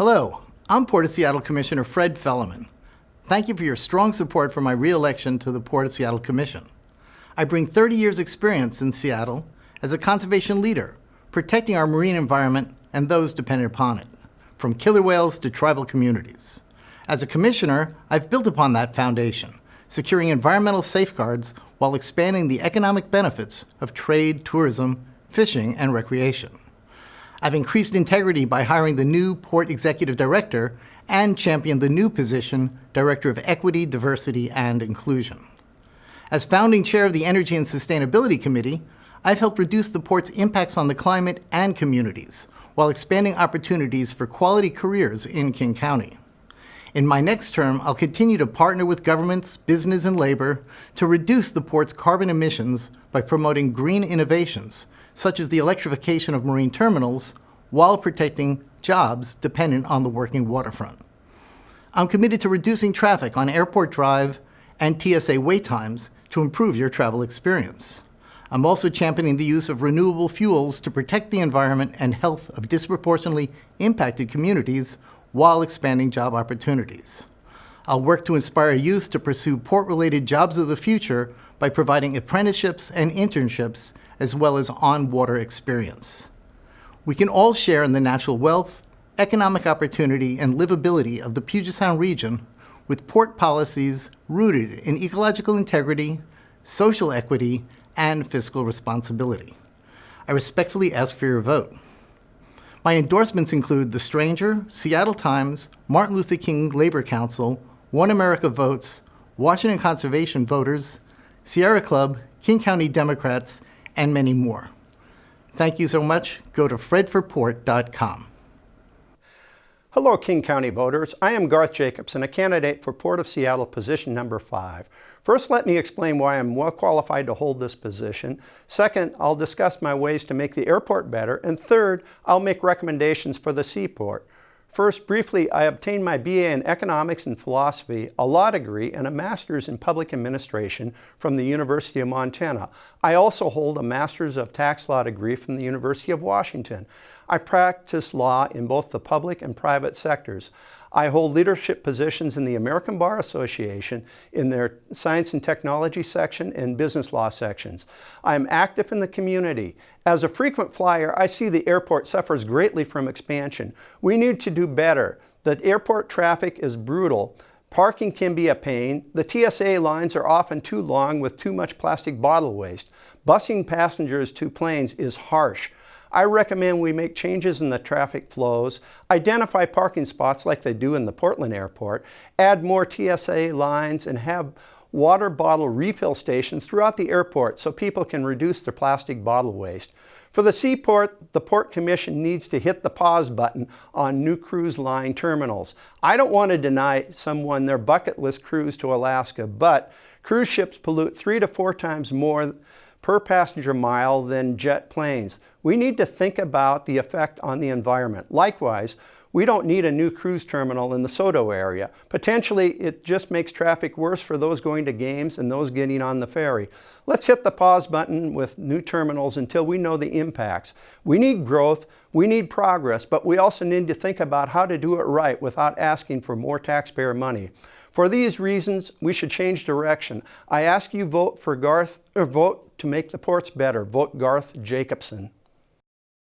Hello, I'm Port of Seattle Commissioner Fred Felleman. Thank you for your strong support for my re-election to the Port of Seattle Commission. I bring 30 years' experience in Seattle as a conservation leader, protecting our marine environment and those dependent upon it, from killer whales to tribal communities. As a commissioner, I've built upon that foundation, securing environmental safeguards while expanding the economic benefits of trade, tourism, fishing, and recreation. I've increased integrity by hiring the new Port Executive Director and championed the new position, Director of Equity, Diversity, and Inclusion. As founding chair of the Energy and Sustainability Committee, I've helped reduce the Port's impacts on the climate and communities, while expanding opportunities for quality careers in King County. In my next term, I'll continue to partner with governments, business, and labor to reduce the Port's carbon emissions by promoting green innovations, such as the electrification of marine terminals, while protecting jobs dependent on the working waterfront. I'm committed to reducing traffic on Airport Drive and TSA wait times to improve your travel experience. I'm also championing the use of renewable fuels to protect the environment and health of disproportionately impacted communities while expanding job opportunities. I'll work to inspire youth to pursue port-related jobs of the future by providing apprenticeships and internships, as well as on-water experience. We can all share in the natural wealth, economic opportunity, and livability of the Puget Sound region with port policies rooted in ecological integrity, social equity, and fiscal responsibility. I respectfully ask for your vote. My endorsements include The Stranger, Seattle Times, Martin Luther King Labor Council, One America Votes, Washington Conservation Voters, Sierra Club, King County Democrats, and many more. Thank you so much. Go to fredforport.com. Hello, King County voters. I am Garth Jacobson, a candidate for Port of Seattle position number 5. First, let me explain why I'm well qualified to hold this position. Second, I'll discuss my ways to make the airport better. And third, I'll make recommendations for the seaport. First, briefly, I obtained my BA in Economics and Philosophy, a law degree, and a master's in Public Administration from the University of Montana. I also hold a master's of Tax Law degree from the University of Washington. I practice law in both the public and private sectors. I hold leadership positions in the American Bar Association in their Science and Technology section and Business Law sections. I am active in the community. As a frequent flyer, I see the airport suffers greatly from expansion. We need to do better. The airport traffic is brutal. Parking can be a pain. The TSA lines are often too long with too much plastic bottle waste. Busing passengers to planes is harsh. I recommend we make changes in the traffic flows, identify parking spots like they do in the Portland airport, add more TSA lines, and have water bottle refill stations throughout the airport so people can reduce their plastic bottle waste. For the seaport, the Port Commission needs to hit the pause button on new cruise line terminals. I don't want to deny someone their bucket list cruise to Alaska, but cruise ships pollute 3 to 4 times more per passenger mile than jet planes. We need to think about the effect on the environment. Likewise, we don't need a new cruise terminal in the SoDo area. Potentially, it just makes traffic worse for those going to games and those getting on the ferry. Let's hit the pause button with new terminals until we know the impacts. We need growth, we need progress, but we also need to think about how to do it right without asking for more taxpayer money. For these reasons, we should change direction. I ask you vote for vote to make the ports better. Vote Garth Jacobson.